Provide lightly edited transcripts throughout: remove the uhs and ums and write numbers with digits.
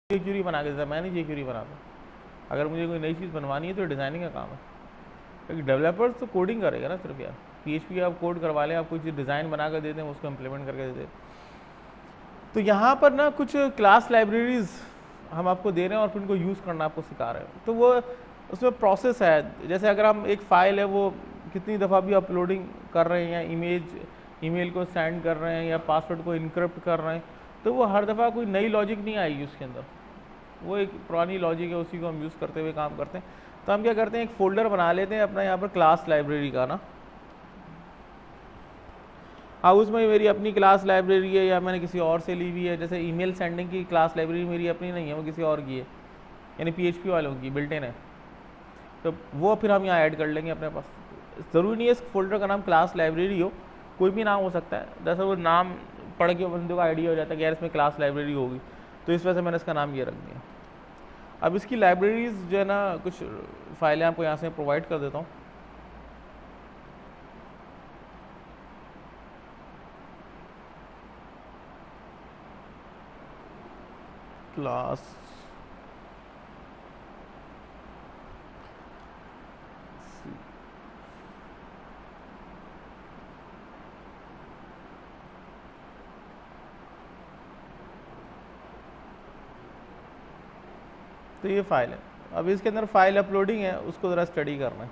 Curie बना के देता, मैं नहीं क्यूरी बनाता। अगर मुझे कोई नई चीज़ बनवानी है तो डिज़ाइनिंग का काम है, क्योंकि डेवलपर्स तो कोडिंग करेगा ना सिर्फ यार। PHP आप कोड करवा लें, आप कोई चीज़ डिज़ाइन बना कर दे दें, उसको इम्प्लीमेंट करके दे दें। तो यहाँ पर ना कुछ क्लास लाइब्रेरीज हम आपको दे रहे हैं और फिर उनको यूज़ करना आपको सिखा रहे हैं। तो वो उसमें प्रोसेस है, जैसे अगर हम एक फ़ाइल है वो कितनी दफ़ा भी अपलोडिंग कर रहे हैं, या ईमेल को सेंड कर रहे हैं, या पासवर्ड को इनक्रिप्ट कर रहे हैं, तो वो हर दफ़ा कोई नई लॉजिक नहीं आएगी उसके अंदर, वो एक पुरानी लॉजिक है, उसी को हम यूज़ करते हुए काम करते हैं। तो हम क्या करते हैं, एक फ़ोल्डर बना लेते हैं अपना यहाँ पर क्लास लाइब्रेरी का ना। हाँ, उसमें मेरी अपनी क्लास लाइब्रेरी है या मैंने किसी और से ली हुई है। जैसे ईमेल सेंडिंग की क्लास लाइब्रेरी मेरी अपनी नहीं है, वो किसी और की है, यानी PHP वालों की बिल्ट इन है। तो वो फिर हम यहाँ ऐड कर लेंगे अपने पास। ज़रूरी नहीं है इस फोल्डर का नाम क्लास लाइब्रेरी हो, कोई भी नाम हो सकता है। जैसे वो नाम पढ़ के बंदे को आइडिया हो जाता है कि यार इसमें क्लास लाइब्रेरी होगी, तो इस वजह से मैंने इसका नाम ये रख दिया। अब इसकी लाइब्रेरीज जो है ना, कुछ फाइलें आपको यहाँ से प्रोवाइड कर देता हूँ। क्लास तो ये फाइल है। अब इसके अंदर फाइल अपलोडिंग है, उसको ज़रा स्टडी करना है।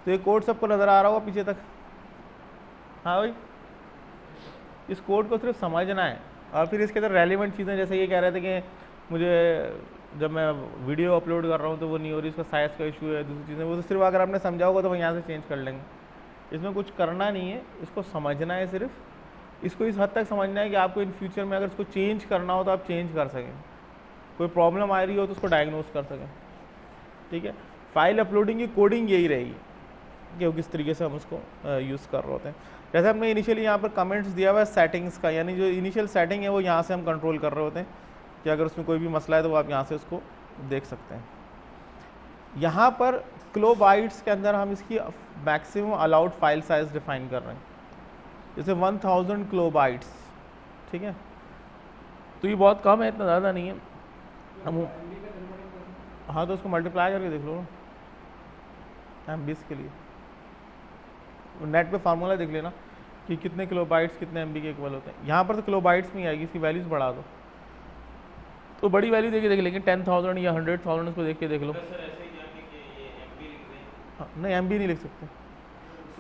तो ये कोड सबको नज़र आ रहा होगा पीछे तक? हाँ भाई, इस कोड को सिर्फ समझना है, और फिर इसके अंदर रेलिवेंट चीज़ें, जैसे ये कह रहे थे कि मुझे जब मैं वीडियो अपलोड कर रहा हूँ तो वो नहीं हो रही, उसका साइज़ का इशू है, दूसरी चीज़ें, वो तो सिर्फ अगर आपने समझा होगा तो वो यहाँ से चेंज कर लेंगे। इसमें कुछ करना नहीं है, इसको समझना है सिर्फ। इसको इस हद तक समझना है कि आपको इन फ्यूचर में अगर इसको चेंज करना हो तो आप चेंज कर सकें, कोई प्रॉब्लम आ रही हो तो उसको डायग्नोस कर सकें। ठीक है, फाइल अपलोडिंग की कोडिंग यही रहेगी कि किस तरीके से हम उसको यूज़ कर रहे होते हैं। जैसे हमने इनिशियली यहाँ पर कमेंट्स दिया हुआ है सेटिंग्स का, यानी जो इनिशियल सेटिंग है वो यहाँ से हम कंट्रोल कर रहे होते हैं कि अगर उसमें कोई भी मसला है तो वो आप यहाँ से उसको देख सकते हैं। यहाँ पर किलोबाइट्स के अंदर हम इसकी maximum allowed file size define कर रहे हैं, जैसे 1000 किलोबाइट्स। ठीक है, तो ये बहुत कम है, इतना ज़्यादा नहीं है। हम हाँ, तो उसको मल्टीप्लाई करके देख लो ना MBs के लिए, नेट पे फार्मूला देख लेना कि कितने किलोबाइट्स कितने MB के इक्वल होते हैं। यहाँ पर तो किलोबाइट्स में आएगी, इसकी वैल्यूज बढ़ा दो तो बड़ी वैल्यू देख के, लेकिन 10,000 या 100,000 उसको देख के देख लो। हाँ, नहीं MB नहीं लिख सकते,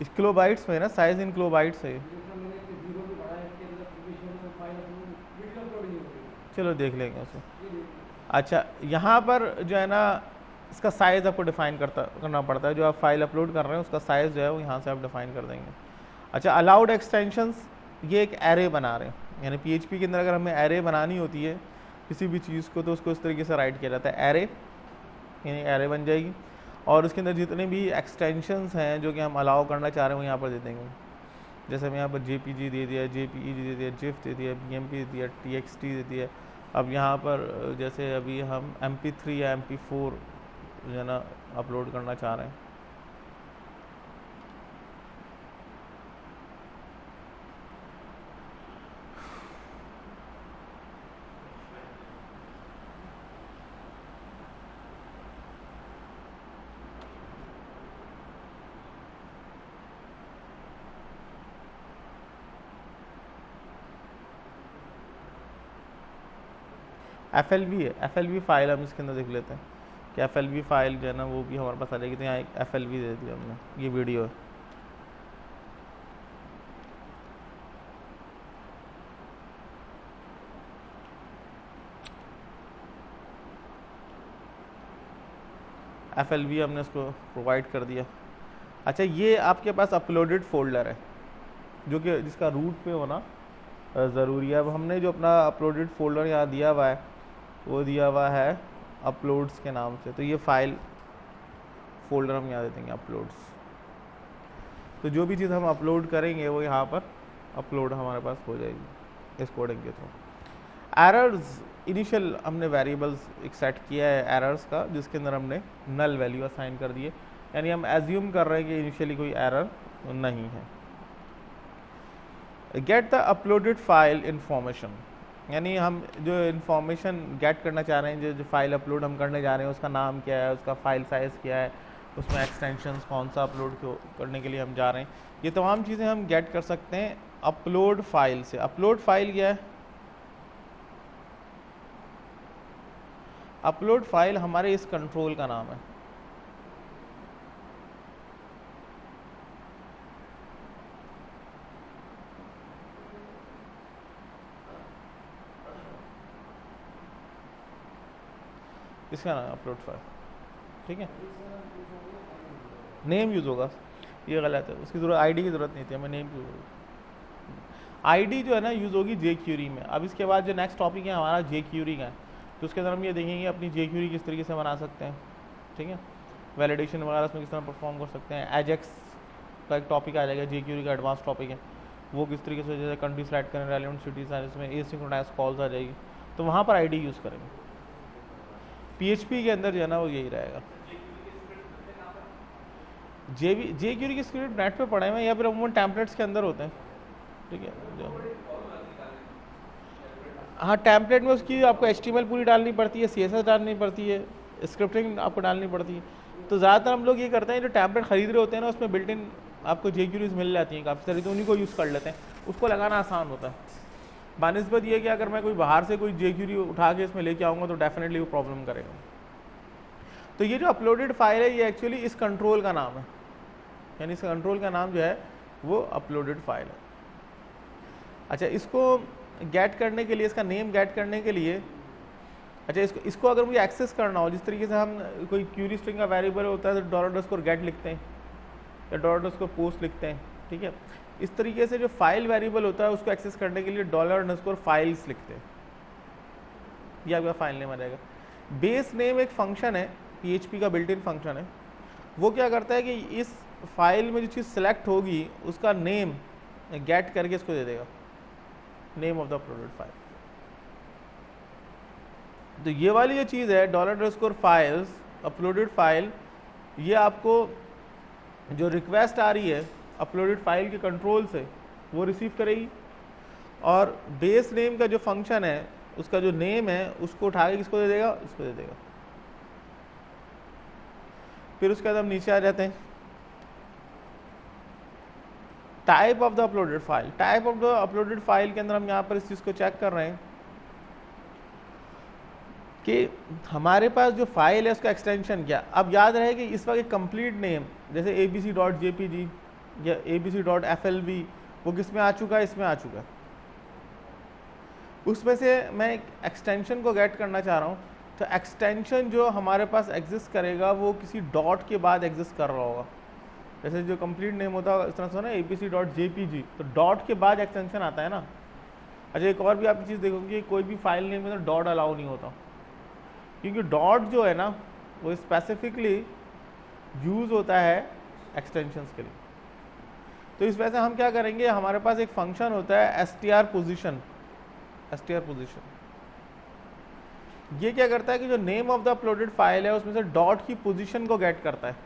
इस किलोबाइट्स में ना, साइज इन किलोबाइट्स है। चलो देख लेंगे उसे। अच्छा, यहाँ पर जो है ना, इसका साइज़ आपको डिफाइन करना पड़ता है। जो आप फाइल अपलोड कर रहे हैं उसका साइज़ जो है वो यहाँ से आप डिफाइन कर देंगे। अच्छा, अलाउड एक्सटेंशंस, ये एक एरे बना रहे हैं, यानी PHP के अंदर अगर हमें एरे बनानी होती है किसी भी चीज़ को तो उसको इस तरीके से राइट किया जाता है, एरे, यानी एरे बन जाएगी। और उसके अंदर जितने भी एक्सटेंशंस हैं जो कि हम अलाउ करना चाह रहे हैं वो यहाँ पर दे देंगे। जैसे हम यहाँ पर JPG दे दिया, JPEG दे दिया, GIF दे दिया, BMP दे दिया, TXT दे दिया। अब यहाँ पर जैसे अभी हम MP3 या MP4 जो है ना अपलोड करना चाह रहे हैं, FLV है, FLV फाइल हम इसके अंदर देख लेते हैं कि FLV फाइल जो है ना वो भी हमारे पास आ जाएगी। तो यहाँ एक FLV दे दिया हमने, ये वीडियो है। FLV हमने इसको प्रोवाइड कर दिया। अच्छा, ये आपके पास अपलोडेड फोल्डर है जो कि जिसका रूट पे होना ज़रूरी है। अब हमने जो अपना अपलोडेड फोल्डर यहाँ दिया हुआ है वो दिया हुआ है अपलोड्स के नाम से। तो ये फाइल फोल्डर हम यहाँ दे देंगे अपलोड्स। तो जो भी चीज़ हम अपलोड करेंगे वो यहाँ पर अपलोड हमारे पास हो जाएगी इस कोडिंग के थ्रू। एरर्स, इनिशियल हमने वेरिएबल्स एक सेट किया है एरर्स का, जिसके अंदर हमने नल वैल्यू असाइन कर दिए, यानी हम एज्यूम कर रहे हैं कि इनिशियली कोई एरर नहीं है। Get the uploaded file information, यानी हम जो इन्फॉर्मेशन गेट करना चाह रहे हैं, जो फाइल अपलोड हम करने जा रहे हैं उसका नाम क्या है, उसका फाइल साइज़ क्या है, उसमें एक्सटेंशंस कौन सा अपलोड करने के लिए हम जा रहे हैं, ये तमाम चीज़ें हम गेट कर सकते हैं अपलोड फाइल से। अपलोड फाइल क्या है? अपलोड फाइल हमारे इस कंट्रोल का नाम है। इसका नाम अपलोड फाइल, ठीक है। नेम यूज़ होगा, ये गलत है, उसकी ज़रूरत आईडी की ज़रूरत नहीं थी, हमें नेम यूज़ होगी। आईडी जो है ना यूज़ होगी जेक्यूरी में। अब इसके बाद जो नेक्स्ट टॉपिक है हमारा जेक्यूरी का है, तो उसके अंदर हम ये देखेंगे अपनी जेक्यूरी किस तरीके से बना सकते हैं, ठीक है। वैलिडेशन वगैरह उसमें किस तरह परफॉर्म कर सकते हैं। एजेक्स का एक टॉपिक आ जाएगा, जेक्यूरी का एडवांस टॉपिक है, वो किस तरीके से जैसे कंट्री सेलेक्ट करें, रेलेवेंट सिटीज है, इसमें एसिंक्रोनाइज कॉल्स आ जाएगी, तो वहाँ पर आईडी यूज़ करेंगे। पीएचपी के अंदर जो है ना वो यही रहेगा। जेक्यूरी की स्क्रिप्ट नेट पे पढ़े हैं या फिर अमूमन टेम्पलेट्स के अंदर होते हैं, ठीक है। हाँ, टेम्पलेट में उसकी आपको HTML पूरी डालनी पड़ती है, CSS डालनी पड़ती है, स्क्रिप्टिंग आपको डालनी पड़ती है। तो ज़्यादातर हम लोग ये करते हैं, जो टेम्पलेट खरीद रहे होते हैं ना उसमें बिल्ट इन आपको जेक्यूरीज मिल जाती हैं काफ़ी सारी, तो उन्हीं को यूज़ कर लेते हैं, उसको लगाना आसान होता है। बानिस्बत ये कि अगर मैं कोई बाहर से कोई जेक्यूरी उठा के इसमें लेके आऊँगा तो डेफिनेटली वो प्रॉब्लम करेगा। तो ये जो अपलोडेड फाइल है ये एक्चुअली इस कंट्रोल का नाम है, यानी इस कंट्रोल का नाम जो है वो अपलोडेड फाइल है। अच्छा, इसको गेट करने के लिए, इसका नेम गेट करने के लिए, अच्छा इसको अगर मुझे एक्सेस करना हो, जिस तरीके से हम कोई क्यूरी स्ट्रिंग का वेरिएबल होता है तो $गेट लिखते हैं या $पोस्ट लिखते हैं, ठीक है। इस तरीके से जो फाइल वेरिएबल होता है उसको एक्सेस करने के लिए $फाइल्स लिखते हैं, ये आपका फाइल नेम आ जाएगा। बेस नेम एक फंक्शन है, PHP का बिल्ट इन फंक्शन है, वो क्या करता है कि इस फाइल में जो चीज़ सेलेक्ट होगी उसका नेम गेट करके इसको दे देगा, name of the uploaded file. तो ये वाली जो चीज़ है $फाइल्स अपलोडेड फाइल, ये आपको जो रिक्वेस्ट आ रही है अपलोडेड फाइल के कंट्रोल से वो रिसीव करेगी, और बेस नेम का जो फंक्शन है उसका जो नेम है उसको उठा के किसको दे देगा, इसको दे देगा। फिर उसके बाद हम नीचे आ जाते हैं, type of the uploaded file. Type of the uploaded file के अंदर हम यहाँ पर इस चीज़ को चेक कर रहे हैं कि हमारे पास जो फाइल है उसका एक्सटेंशन क्या। अब याद रहे कि इस वक्त कंप्लीट नेम जैसे abc.jpg या abc.flv वो किस में आ चुका है, इसमें आ चुका है। उसमें से मैं एक एक्सटेंशन को गेट करना चाह रहा हूँ, तो एक्सटेंशन जो हमारे पास एग्जिस्ट करेगा वो किसी डॉट के बाद एग्जिस्ट कर रहा होगा। जैसे जो कंप्लीट नेम होता है इस तरह से ना abc.jpg, तो डॉट के बाद एक्सटेंशन आता है ना। अच्छा, एक और भी आप चीज़ देखोगे, कोई भी फाइल नेम में तो डॉट अलाउ नहीं होता, क्योंकि डॉट जो है ना वो स्पेसिफिकली यूज़ होता है एक्सटेंशंस के लिए। तो इस वजह से हम क्या करेंगे, हमारे पास एक फंक्शन होता है str पोजीशन। ये क्या करता है कि जो name of the uploaded file है उसमें से डॉट की पोजीशन को गेट करता है।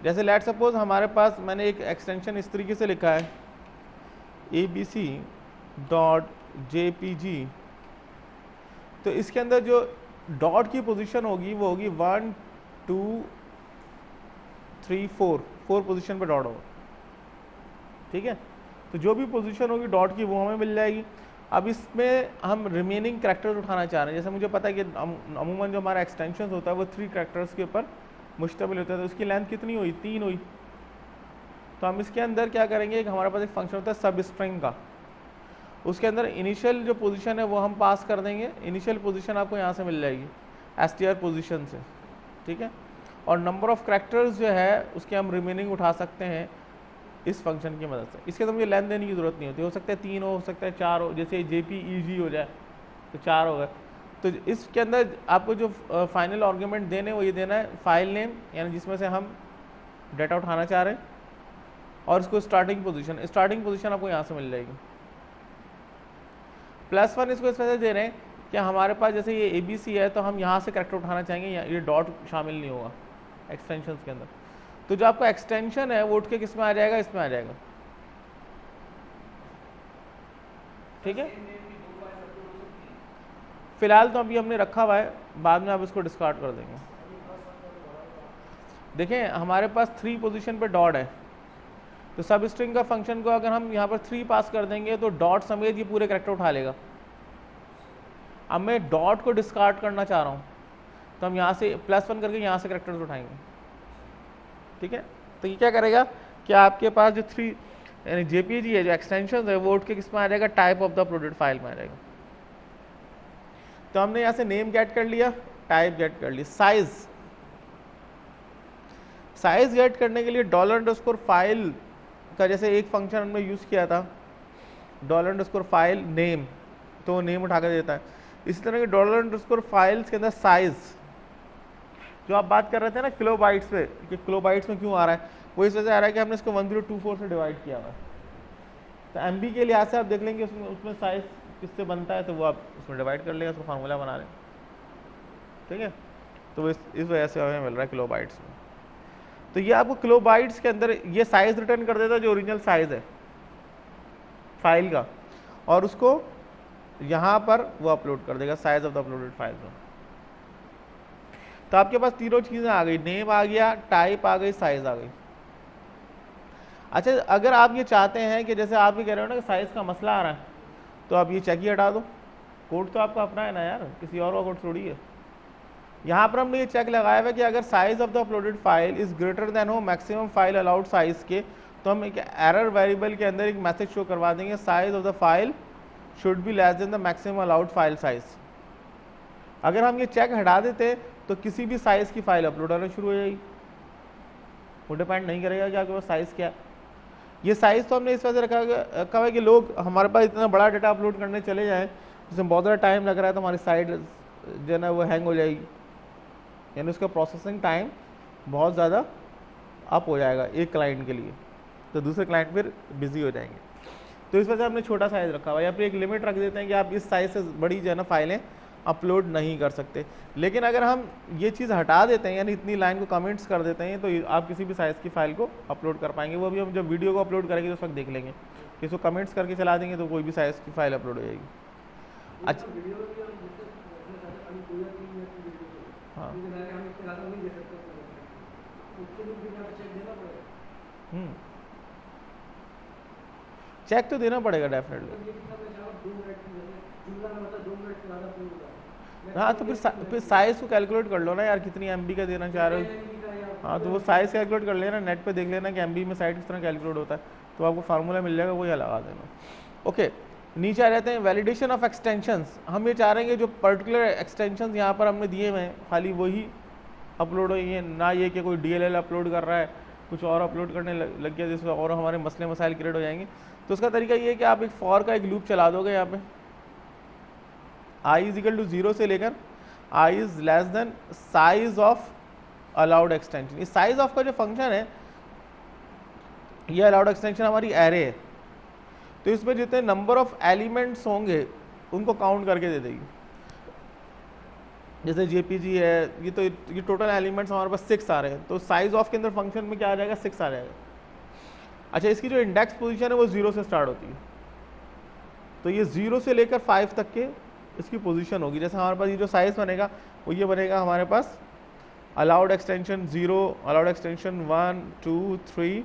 जैसे लेट सपोज हमारे पास मैंने एक एक्सटेंशन इस तरीके से लिखा है abc.jpg, तो इसके अंदर जो डॉट की पोजीशन होगी वो होगी 1 2 3 4 पोजीशन पे डॉट होगा, ठीक है। तो जो भी पोजीशन होगी डॉट की वो हमें मिल जाएगी। अब इसमें हम रिमेनिंग कैरेक्टर्स उठाना चाह रहे हैं, जैसे मुझे पता है कि अमूमन जो हमारा एक्सटेंशन होता है वो 3 कैरेक्टर्स के ऊपर मुश्तमिल होता है, तो उसकी लेंथ कितनी हुई, 3 हुई। तो हम इसके अंदर क्या करेंगे कि हमारे पास एक फंक्शन होता है सब स्ट्रिंग का, उसके अंदर इनिशियल जो पोजीशन है वो हम पास कर देंगे। इनिशियल पोजीशन आपको यहाँ से मिल जाएगी str पोजीशन से, ठीक है। और नंबर ऑफ कैरेक्टर्स जो है उसके हम रिमेनिंग उठा सकते हैं इस फंक्शन की मदद से। इसके तो मुझे लेंथ देने की ज़रूरत नहीं होती, हो सकता है 3 हो सकता है 4 हो, जैसे jpeg हो जाए तो 4 हो गए। तो इसके अंदर आपको जो फाइनल आर्गुमेंट देने वो ये देना है फाइल नेम, यानी जिसमें से हम डाटा उठाना चाह रहे हैं, और इसको स्टार्टिंग पोजीशन आपको यहाँ से मिल जाएगी। +1 इसको इस वजह से दे रहे हैं कि हमारे पास जैसे ये ABC है तो हम यहाँ से कैरेक्टर उठाना चाहेंगे, ये डॉट शामिल नहीं होगा एक्सटेंशन के अंदर। तो जो आपका एक्सटेंशन है वो उठ के किस में आ जाएगा, इसमें आ जाएगा। ठीक है, फिलहाल तो अभी हमने रखा हुआ है, बाद में आप इसको डिस्कार्ड कर देंगे। देखें हमारे पास 3 पोजीशन पे डॉट है, तो सब स्ट्रिंग का फंक्शन को अगर हम यहाँ पर 3 पास कर देंगे तो डॉट समेत ये पूरे कैरेक्टर उठा लेगा। अब मैं डॉट को डिस्कार्ड करना चाह रहा हूँ, तो हम यहाँ से +1 करके यहाँ से कैरेक्टर्स उठाएंगे। ठीक है, तो ये क्या करेगा कि आपके पास जो 3 यानी जेपीजी है, जो एक्सटेंशन है, वो उठ के किस में आ जाएगा, type of the uploaded file में आ जाएगा। तो हमने यहाँ से नेम गेट कर लिया, टाइप गेट कर ली, साइज गेट करने के लिए $_फाइल का जैसे एक फंक्शन हमने यूज किया था, $_फाइल नेम, तो वो नेम उठा कर देता है। इसी तरह के $_फाइल्स के अंदर साइज, जो आप बात कर रहे थे ना किलोबाइट्स पे, कि किलोबाइट्स में क्यों आ रहा है, वो इस वजह से आ रहा है कि हमने इसको 1024 से डिवाइड किया हुआ है। तो एमबी के लिहाज से आप देख लेंगे उसमें साइज किससे बनता है, तो वो आप उसमें डिवाइड कर लेंगे, उसको फार्मूला बना लें। ठीक है, तो इस वजह से हमें मिल रहा है किलोबाइट्स में। तो ये आपको किलोबाइट्स के अंदर ये साइज रिटर्न कर देता है, जो ओरिजिनल साइज है फाइल का, और उसको यहाँ पर वो अपलोड कर देगा size of the uploaded file में। तो आपके पास तीनों चीजें आ गई, नेम आ गया, टाइप आ गई, साइज आ गई। अच्छा, अगर आप ये चाहते हैं कि जैसे आप भी कह रहे हो ना कि साइज का मसला आ रहा है, तो आप ये चेक ही हटा दो। कोड तो आपका अपना है ना यार, किसी और का कोड थोड़ी है। यहाँ पर हमने ये चेक लगाया हुआ कि अगर size of the uploaded file is greater than हो मैक्सिमम फाइल अलाउड साइज के, तो हम एक एरर वेरिएबल के अंदर एक मैसेज शो करवा देंगे, size of the file should be less than the maximum allowed file size. अगर हम ये चेक हटा देते तो किसी भी साइज की फाइल अपलोड होना शुरू हो जाएगी, वो डिपेंड नहीं करेगा कि आपके पास साइज क्या है। ये साइज तो हमने इस वजह से रखा है कि लोग हमारे पास इतना बड़ा डाटा अपलोड करने चले जाएं जिसमें बहुत ज़्यादा टाइम लग रहा है, तो हमारी साइट जो है ना वो हैंग हो जाएगी, यानी उसका प्रोसेसिंग टाइम बहुत ज़्यादा अप हो जाएगा एक क्लाइंट के लिए, तो दूसरे क्लाइंट फिर बिजी हो जाएंगे। तो इस वजह से हमने छोटा साइज रखा हुआ है, या फिर एक लिमिट रख देते हैं कि आप इस साइज से बड़ी जो है ना फाइलें अपलोड नहीं कर सकते। लेकिन अगर हम ये चीज़ हटा देते हैं, यानी इतनी लाइन को कमेंट्स कर देते हैं, तो आप किसी भी साइज़ की फाइल को अपलोड कर पाएंगे। वो भी हम जब वीडियो को अपलोड करेंगे तो उस वक्त देख लेंगे कि इसको कमेंट्स करके चला देंगे तो कोई भी साइज़ की फाइल अपलोड हो जाएगी। अच्छा, हाँ, चेक तो देना पड़ेगा डेफिनेटली। हाँ, तो फिर साइज को कैलकुलेट कर लो ना यार, कितनी एमबी का देना चाह रहे हो। हाँ, तो वो साइज कैलकुलेट कर लेना, नेट पे देख लेना कि एमबी में साइज किस तरह कैलकुलेट होता है, तो आपको फार्मूला मिल जाएगा, वो यहाँ लगा देना। ओके, नीचे आ जाते हैं वैलिडेशन ऑफ एक्सटेंशंस। हम ये चाह रहे हैं कि जो पर्टिकुलर एक्सटेंशंस यहाँ पर हमने दिए हुए हैं खाली वही अपलोड हो, ये ना ये कि कोई DLL अपलोड कर रहा है, कुछ और अपलोड करने लग गया जिसमें और हमारे मसले मसाइल क्रिएट हो जाएंगे। तो उसका तरीका ये है कि आप एक फॉर का एक लूप चला दोगे यहाँ पे, i = 0 से लेकर i is less than size of allowed extension. इस साइज ऑफ का जो फंक्शन है, ये अलाउड एक्सटेंशन हमारी एरे है, तो इसमें जितने नंबर ऑफ एलिमेंट्स होंगे उनको काउंट करके दे देगी। जैसे जेपीजी है, ये टोटल एलिमेंट्स हमारे पास 6 आ रहे हैं, तो साइज ऑफ के अंदर फंक्शन में क्या आ जाएगा, 6 आ जाएगा। अच्छा, इसकी जो इंडेक्स पोजीशन है वो 0 से स्टार्ट होती है, तो ये 0 से लेकर 5 तक के इसकी पोजीशन होगी। जैसे हमारे पास ये जो साइज बनेगा वो ये बनेगा हमारे पास अलाउड एक्सटेंशन 0, अलाउड एक्सटेंशन 1, 2, 3,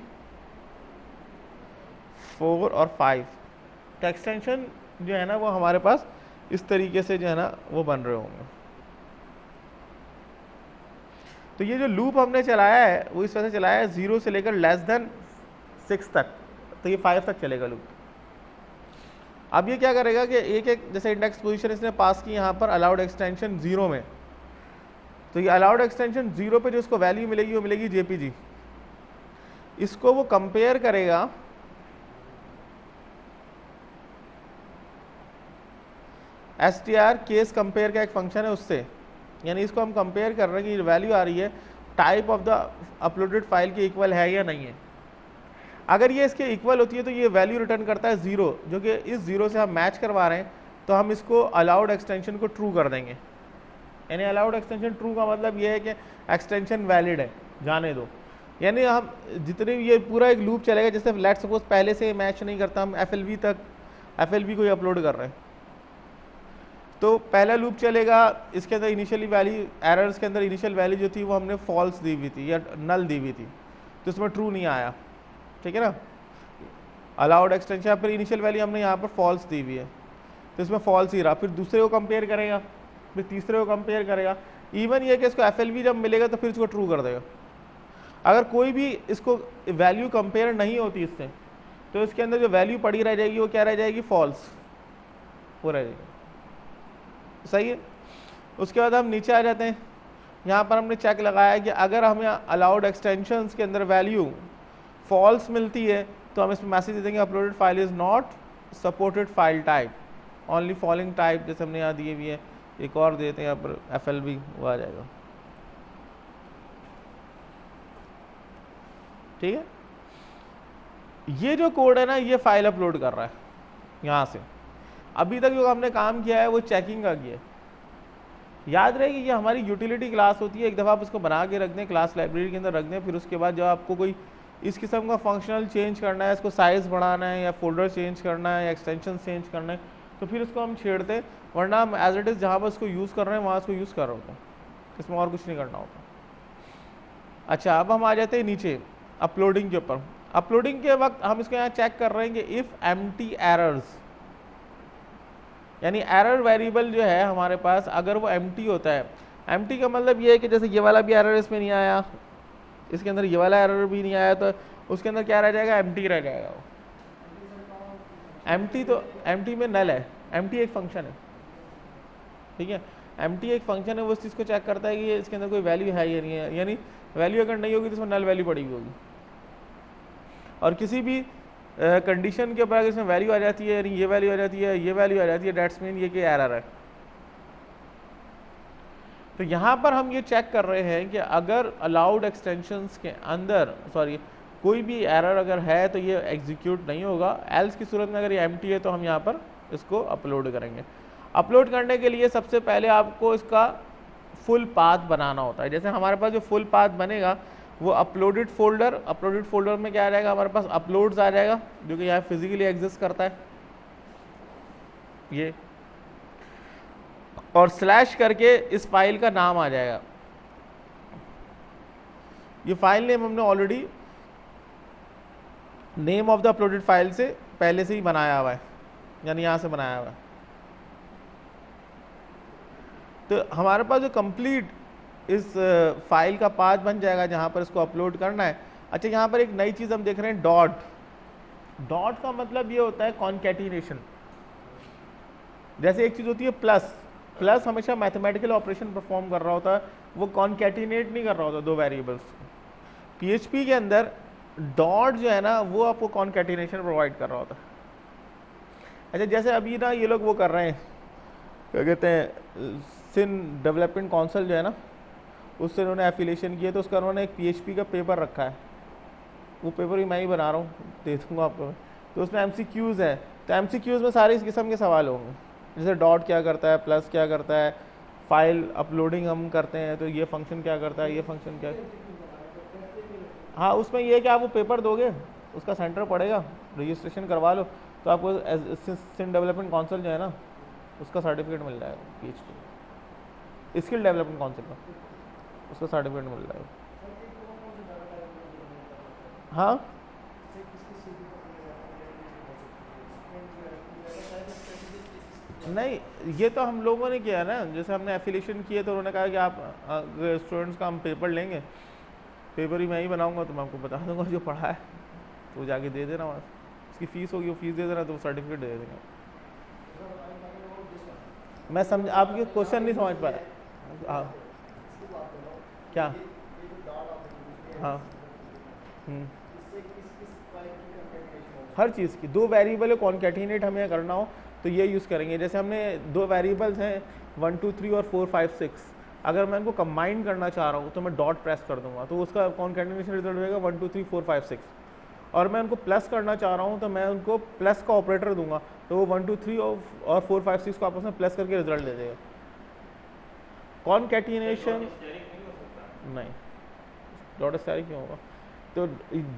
4 और 5। तो एक्सटेंशन जो है ना वो हमारे पास इस तरीके से जो है ना वो बन रहे होंगे। तो ये जो लूप हमने चलाया है वो इस वजह से चलाया है 0 से लेकर लेस देन 6 तक, तो ये 5 तक चलेगा लूप। अब ये क्या करेगा कि एक एक जैसे इंडेक्स पोजीशन इसने पास की यहाँ पर अलाउड एक्सटेंशन 0 में, तो ये अलाउड एक्सटेंशन 0 पे जो इसको वैल्यू मिलेगी वो मिलेगी जेपीजी। इसको वो कंपेयर करेगा str केस कंपेयर का एक फंक्शन है उससे, यानी इसको हम कंपेयर कर रहे हैं कि वैल्यू आ रही है type of the uploaded file के इक्वल है या नहीं है। अगर ये इसके इक्वल होती है तो ये वैल्यू रिटर्न करता है 0, जो कि इस 0 से हम मैच करवा रहे हैं, तो हम इसको अलाउड एक्सटेंशन को ट्रू कर देंगे। यानी अलाउड एक्सटेंशन ट्रू का मतलब ये है कि एक्सटेंशन वैलिड है, जाने दो। यानी हम जितने भी ये पूरा एक लूप चलेगा, जैसे लेट्स सपोज पहले से मैच नहीं करता, हम FLV तक FLV को ही अपलोड कर रहे हैं। तो पहला लूप चलेगा, इसके अंदर इनिशियली वैल्यू, एरर्स के अंदर इनिशियल वैल्यू जो थी वो हमने फॉल्स दी हुई थी या नल दी हुई थी, तो इसमें ट्रू नहीं आया, ठीक है ना। अलाउड एक्सटेंशन पर इनिशियल वैल्यू हमने यहाँ पर फॉल्स दी हुई है, तो इसमें फॉल्स ही रहा। फिर दूसरे को कंपेयर करेगा, फिर तीसरे को कंपेयर करेगा। इवन ये कि इसको FLV जब मिलेगा तो फिर इसको ट्रू कर देगा। अगर कोई भी इसको वैल्यू कंपेयर नहीं होती इससे, तो इसके अंदर जो वैल्यू पड़ी रह जाएगी वो क्या रह जाएगी, फॉल्स, वो रह जाएगी। सही है। उसके बाद हम नीचे आ जाते हैं। यहाँ पर हमने चेक लगाया कि अगर हमें अलाउड एक्सटेंशंस के अंदर वैल्यू फॉल्स मिलती है तो हम इसमें मैसेज दे देंगे uploaded file is not supported file type, only following type, जैसे हमने यहाँ दिए हुई है। एक और देते हैं यहाँ पर FLV, वो आ जाएगा, ठीक है। ये जो कोड है ना, ये फाइल अपलोड कर रहा है यहाँ से। अभी तक जो हमने काम किया है वो चेकिंग का किया है। याद रहे कि ये हमारी यूटिलिटी क्लास होती है, एक दफ़ा आप उसको बना के रख दें, क्लास लाइब्रेरी के अंदर रख दें। फिर उसके बाद जब आपको कोई इस किस्म का फंक्शनल चेंज करना है, इसको साइज़ बढ़ाना है या फोल्डर चेंज करना है या एक्सटेंशन चेंज करना है, तो फिर उसको हम छेड़ते, वरना हम एज इट इज़ जहाँ पर उसको यूज़ कर रहे हैं वहाँ उसको यूज़ कर रहे होते हैं, इसमें और कुछ नहीं करना होता। अच्छा, अब हम आ जाते हैं नीचे अपलोडिंग के ऊपर। अपलोडिंग के वक्त हम इसको यहाँ चेक कर रहे हैं कि इफ़ एम्प्टी एरर्स, यानी एरर वेरिएबल जो है हमारे पास, अगर वो एम्प्टी होता है, एम्प्टी का मतलब ये है कि जैसे ये वाला भी एरर इसमें नहीं आया, इसके अंदर ये वाला एरर भी नहीं आया, तो उसके अंदर क्या रह जाएगा, एम्प्टी रह जाएगा। एम्प्टी तो एम्प्टी में नल है, एम्प्टी एक फंक्शन है, ठीक है। एम्प्टी एक फंक्शन है, वो उस चीज़ को चेक करता है कि इसके अंदर कोई वैल्यू है या नहीं है, यानी वैल्यू अगर नहीं होगी तो इसमें नल वैल्यू पड़ी हुई होगी। और किसी भी कंडीशन के ऊपर अगर इसमें वैल्यू आ जाती है, यानी ये वैल्यू आ जाती है, ये वैल्यू आ जाती है, डेट्स मीन ये कि एरर है। तो यहाँ पर हम ये चेक कर रहे हैं कि अगर अलाउड एक्सटेंशंस के अंदर कोई भी एरर अगर है तो ये एग्जीक्यूट नहीं होगा। एल्स की सूरत में अगर ये एम्प्टी है तो हम यहाँ पर इसको अपलोड करेंगे। अपलोड करने के लिए सबसे पहले आपको इसका फुल पाथ बनाना होता है। जैसे हमारे पास जो फुल पाथ बनेगा वो अपलोडेड फोल्डर में क्या आ जाएगा, हमारे पास अपलोड्स आ जाएगा, जो कि यहाँ फिजिकली एग्जिस्ट करता है ये, और स्लैश करके इस फाइल का नाम आ जाएगा। ये फाइल नेम हमने already name of the uploaded file से पहले से ही बनाया हुआ है, यानी यहाँ से बनाया हुआ है। तो हमारे पास जो कंप्लीट इस फाइल का पाथ बन जाएगा जहाँ पर इसको अपलोड करना है। अच्छा, यहाँ पर एक नई चीज़ हम देख रहे हैं, डॉट का मतलब ये होता है कॉन्कैटिनेशन। जैसे एक चीज़ होती है प्लस हमेशा मैथमेटिकल ऑपरेशन परफॉर्म कर रहा होता है, वो कॉन्कैटिनेट नहीं कर रहा होता दो वेरिएबल्स। PHP के अंदर डॉट जो है ना वो आपको कॉन्कैटिनेशन प्रोवाइड कर रहा होता है। अच्छा, जैसे अभी ना ये लोग वो कर रहे हैं, क्या कहते हैं, सिन डेवलपमेंट काउंसिल जो है ना, उससे उन्होंने एफिलिएशन किया, तो उसका उन्होंने एक PHP का पेपर रखा है। वो पेपर भी मैं ही बना रहा हूँ, दे दूँगा आपको। तो उसमें MCQs है, तो MCQs में सारे इस किस्म के सवाल होंगे, जैसे डॉट क्या करता है, प्लस क्या करता है, फाइल अपलोडिंग हम करते हैं तो ये फंक्शन क्या करता है, ये फंक्शन क्या। हाँ, उसमें ये है कि आप वो पेपर दोगे, उसका सेंटर पड़ेगा, रजिस्ट्रेशन करवा लो, तो आपको सिन डेवलपमेंट काउंसिल जो है ना उसका सर्टिफिकेट मिल जाएगा, PHP स्किल डेवलपमेंट काउंसिल का, उसका सर्टिफिकेट मिल जाएगा। हाँ, नहीं, ये तो हम लोगों ने किया ना, जैसे हमने एफिलिएशन किए तो उन्होंने कहा कि आप स्टूडेंट्स का हम पेपर लेंगे, पेपर ही मैं ही बनाऊंगा, तो मैं आपको बता दूंगा जो पढ़ा है, तो जाके दे देना, वहाँ उसकी फ़ीस होगी, वो फीस दे देना, तो वो सर्टिफिकेट दे देंगे। मैं समझ, आपके क्वेश्चन नहीं समझ पा रहा। हाँ, क्या? हाँ, हर चीज़ की दो वेरिएबल है, कॉन्कैटिनेट हमें करना हो तो ये यूज़ करेंगे। जैसे हमने दो वेरिएबल्स हैं 1 2 3 और 4 5 6, अगर मैं इनको कंबाइन करना चाह रहा हूँ तो मैं डॉट प्रेस कर दूंगा, तो उसका कॉन्कैटिनेशन रिजल्ट होगा 1 2 3 4 5 6। और मैं उनको प्लस करना चाह रहा हूँ तो मैं उनको प्लस का ऑपरेटर दूंगा, तो वो 1 2 3 और 4 5 6 को आपस में प्लस करके रिजल्ट दे देगा। कॉन्कैटिनेशन नहीं, डॉट स्टैटिक क्यों होगा? तो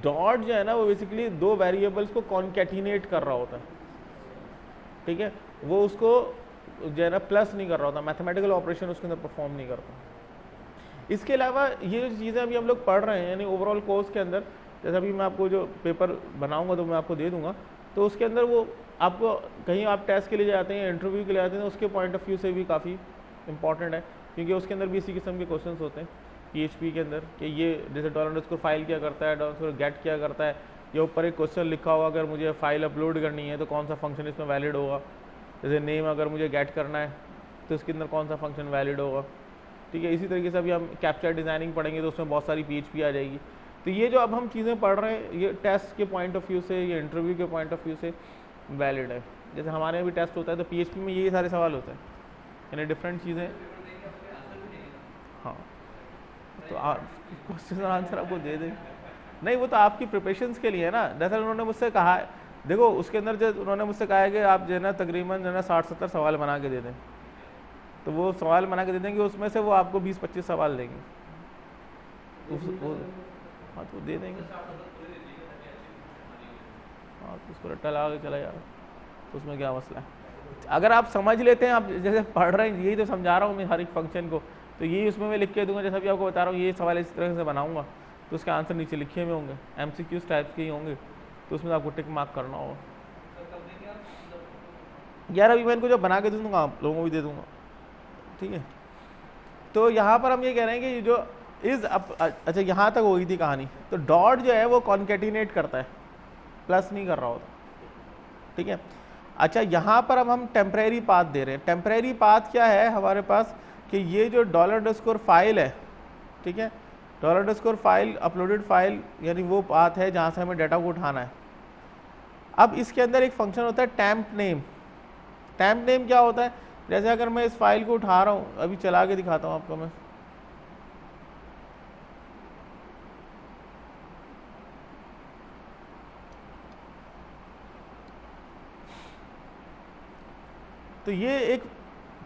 डॉट जो है ना वो बेसिकली दो वेरिएबल्स को कॉन्कैटिनेट कर रहा होता है। ठीक है, वो उसको जो है ना प्लस नहीं कर रहा होता, मैथमेटिकल ऑपरेशन उसके अंदर परफॉर्म नहीं करता। इसके अलावा ये जो चीज़ें अभी हम लोग पढ़ रहे हैं यानी ओवरऑल कोर्स के अंदर, जैसे अभी मैं आपको जो पेपर बनाऊंगा तो मैं आपको दे दूंगा, तो उसके अंदर वो आपको कहीं आप टेस्ट के लिए जाते हैं, इंटरव्यू के लिए जाते हैं, तो उसके पॉइंट ऑफ व्यू से भी काफ़ी इंपॉर्टेंट है, क्योंकि उसके अंदर भी इसी किस्म के क्वेश्चन होते हैं PHP के अंदर कि ये जैसे $_ फाइल क्या करता है, $get क्या करता है, या ऊपर एक क्वेश्चन लिखा होगा अगर मुझे फाइल अपलोड करनी है तो कौन सा फंक्शन इसमें वैलिड होगा, जैसे नेम अगर मुझे गेट करना है तो इसके अंदर कौन सा फंक्शन वैलिड होगा, ठीक है। इसी तरीके से अभी हम कैप्चर डिज़ाइनिंग पढ़ेंगे तो उसमें बहुत सारी PHP आ जाएगी। तो ये जो अब हम चीज़ें पढ़ रहे हैं ये टेस्ट के पॉइंट ऑफ व्यू से, ये इंटरव्यू के पॉइंट ऑफ व्यू से वैलिड है। जैसे हमारे यहाँ भी टेस्ट होता है तो PHP में ये सारे सवाल होते हैं, यानी डिफरेंट चीज़ें। हाँ, तो क्वेश्चन आंसर आपको दे देंगे, नहीं वो तो आपकी प्रिपरेशंस के लिए है ना। दरअसल उन्होंने मुझसे कहा है, देखो उसके अंदर जो उन्होंने मुझसे कहा है कि आप जो है ना तकरीबन जो है ना 60-70 सवाल बना के दे दें, तो वो सवाल बना के दे देंगे, उसमें से वो आपको 20-25 सवाल देंगे, हाँ तो दे देंगे। हाँ तो उसको रट्टा लगा के चला यार, तो उसमें क्या मसला है। अगर आप समझ लेते हैं, आप जैसे पढ़ रहे हैं, यही तो समझा रहा हूँ मैं हर एक फंक्शन को, तो यही उसमें मैं लिख के दूंगा, जैसा भी आपको बता रहा हूँ, ये सवाल इस तरह से बनाऊंगा तो उसके आंसर नीचे लिखे हुए होंगे, MCQs टाइप के ही होंगे, तो उसमें आपको टिक मार्क करना होगा। यार अभी मैं इनको जो बना के दे दूँगा आप लोगों को भी दे दूँगा, ठीक है। तो यहाँ पर हम ये कह रहे हैं कि जो अच्छा यहाँ तक हो गई थी कहानी। तो डॉट जो है वो कॉन्केटिनेट करता है, प्लस नहीं कर रहा होता, ठीक है। अच्छा यहाँ पर अब हम टेम्परेरी पाथ दे रहे हैं। टेम्परेरी पाथ क्या है हमारे पास कि ये जो $_ फाइल है, ठीक है, $_ फाइल अपलोडेड फाइल यानी वो पाथ है जहाँ से हमें डाटा को उठाना है। अब इसके अंदर एक फंक्शन होता है टैम्प नेम। टैम्प नेम क्या होता है, जैसे अगर मैं इस फाइल को उठा रहा हूँ, अभी चला के दिखाता हूँ आपको मैं, तो ये एक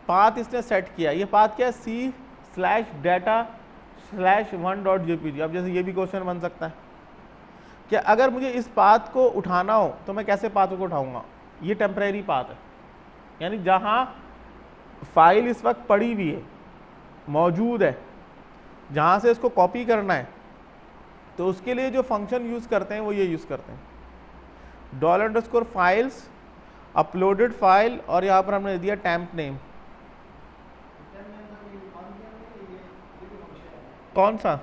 पाथ इसने सेट किया। ये पाथ क्या है, C/data/1.jpg। अब जैसे ये भी क्वेश्चन बन सकता है कि अगर मुझे इस पाथ को उठाना हो तो मैं कैसे पाथ को उठाऊंगा। ये टेम्परेरी पाथ है, यानी जहां फाइल इस वक्त पड़ी हुई है, मौजूद है, जहां से इसको कॉपी करना है, तो उसके लिए जो फंक्शन यूज करते हैं वो ये यूज करते हैं $_ फाइल्स अपलोडेड फाइल, और यहाँ पर हमने दिया टैम्प नेम। कौन सा,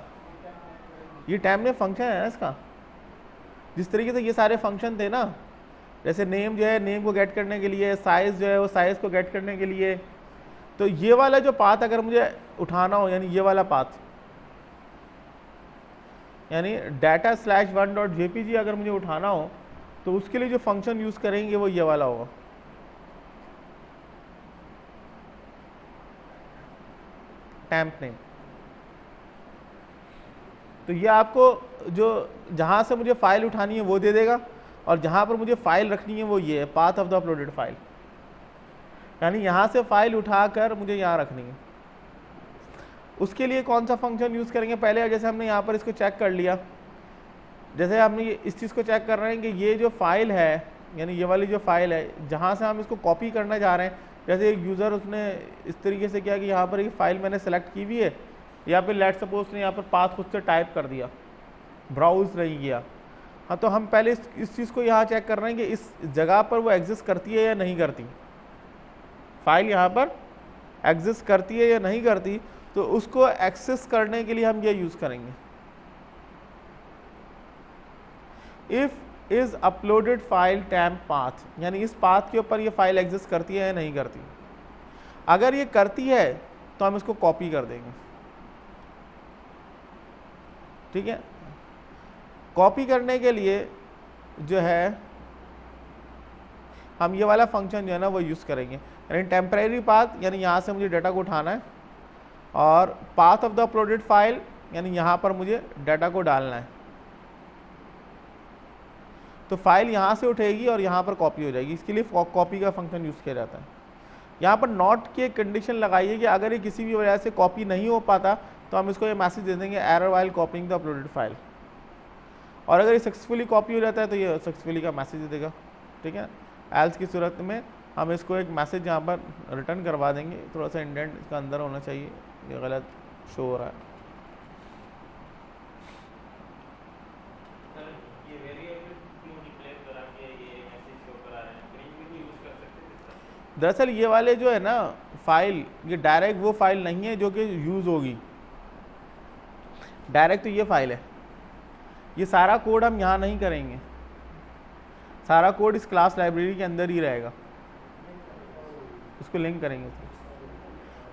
ये टैम्प नेम फंक्शन है ना इसका। जिस तरीके से ये सारे फंक्शन थे ना, जैसे नेम जो है नेम को गेट करने के लिए, साइज जो है वो साइज को गेट करने के लिए, तो ये वाला जो पाथ अगर मुझे उठाना हो, यानी ये वाला पाथ, यानी data/1.jpg अगर मुझे उठाना हो तो उसके लिए जो फंक्शन यूज करेंगे वो ये वाला होगा, टैम्प नेम। तो ये आपको जो जहां से मुझे फाइल उठानी है वो दे देगा, और जहां पर मुझे फाइल रखनी है वो ये है, path of the uploaded file, यानी यहां से फाइल उठाकर मुझे यहां रखनी है। उसके लिए कौन सा फंक्शन यूज करेंगे, पहले जैसे हमने यहाँ पर इसको चेक कर लिया, जैसे हमने इस चीज़ को चेक कर रहे हैं कि ये जो फाइल है, यानी ये वाली जो फाइल है जहाँ से हम इसको कॉपी करना चाह रहे हैं, जैसे एक यूज़र उसने इस तरीके से किया कि यहाँ पर एक फाइल मैंने सेलेक्ट की हुई है, या फिर लेट सपोज ने यहाँ पर पाथ खुद से टाइप कर दिया, ब्राउज नहीं किया। हाँ, तो हम पहले इस चीज़ को यहाँ चेक कर रहे हैं कि इस जगह पर वो एग्जिस्ट करती है या नहीं करती, फाइल यहाँ पर एग्जिस्ट करती है या नहीं करती। तो उसको एक्सेस करने के लिए हम ये यूज़ करेंगे if is uploaded file temp path, यानी इस पाथ के ऊपर ये फाइल एग्जिस्ट करती है या नहीं करती। अगर ये करती है तो हम इसको कॉपी कर देंगे, ठीक है। कॉपी करने के लिए जो है हम ये वाला फंक्शन जो है ना वो यूज करेंगे, यानी टेम्परेरी पाथ, यानी यहाँ से मुझे डाटा को उठाना है, और path of the uploaded file, यानी यहाँ पर मुझे डाटा को डालना है। तो फाइल यहाँ से उठेगी और यहाँ पर कॉपी हो जाएगी, इसके लिए कॉपी का फंक्शन यूज किया जाता है। यहाँ पर नॉट की एक कंडीशन लगाइए कि अगर ये किसी भी वजह से कॉपी नहीं हो पाता तो हम इसको ये मैसेज दे देंगे error while copying the uploaded file, और अगर ये सक्सेसफुली कॉपी हो जाता है तो ये सक्सेसफुली का मैसेज दे देगा, ठीक है। एल्स की सूरत में हम इसको एक मैसेज यहाँ पर रिटर्न करवा देंगे, थोड़ा सा इंडेंट इसका अंदर होना चाहिए, ये गलत शो हो रहा है। दरअसल ये वाले जो है ना फाइल, ये डायरेक्ट वो फाइल नहीं है जो कि यूज़ होगी, डायरेक्ट तो ये फाइल है। ये सारा कोड हम यहाँ नहीं करेंगे, सारा कोड इस क्लास लाइब्रेरी के अंदर ही रहेगा, उसको लिंक करेंगे।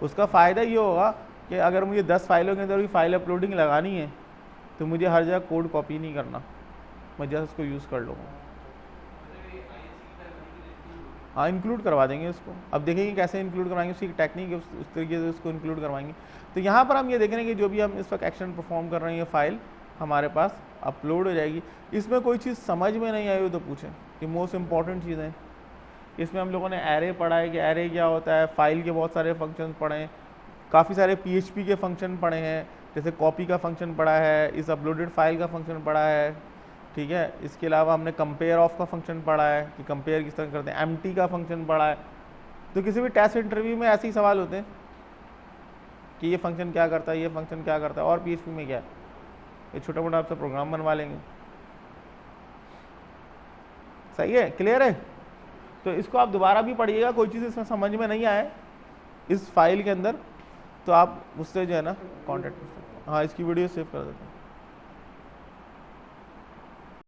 उसका फ़ायदा ये होगा कि अगर मुझे 10 फाइलों के अंदर भी फाइल अपलोडिंग लगानी है तो मुझे हर जगह कोड कॉपी नहीं करना, मैं जस्ट उसको यूज़ कर लूँगा। हाँ, इंक्लूड करवा देंगे उसको। अब देखेंगे कैसे इंक्लूड करवाएंगे, उसकी टेक्निक है, उस तरीके से उसको इंक्लूड करवाएंगे। तो यहाँ पर हम ये देख रहे हैं कि जो भी हम इस वक्त एक्शन परफॉर्म कर रहे हैं, ये फाइल हमारे पास अपलोड हो जाएगी। इसमें कोई चीज़ समझ में नहीं आई हो तो पूछें, कि मोस्ट इंपॉर्टेंट चीज़ें इसमें हम लोगों ने एरे पढ़ा है कि एरे क्या होता है, फाइल के बहुत सारे फंक्शन पढ़े हैं, काफ़ी सारे PHP के फंक्शन पढ़े हैं, जैसे कॉपी का फंक्शन पढ़ा है, इस अपलोडेड फाइल का फंक्शन पढ़ा है, ठीक है। इसके अलावा हमने कंपेयर ऑफ का फंक्शन पढ़ा है कि कंपेयर किस तरह करते हैं, एम्प्टी का फंक्शन पढ़ा है। तो किसी भी टेस्ट इंटरव्यू में ऐसे ही सवाल होते हैं कि ये फंक्शन क्या करता है, ये फंक्शन क्या करता है, और PHP में क्या है, ये छोटा मोटा आपसे प्रोग्राम बनवा लेंगे। सही है, क्लियर है। तो इसको आप दोबारा भी पढ़िएगा, कोई चीज़ इसमें समझ में नहीं आए इस फाइल के अंदर तो आप मुझसे जो है ना कॉन्टेक्ट कर सकते हैं। हाँ, इसकी वीडियो सेव कर देते हैं।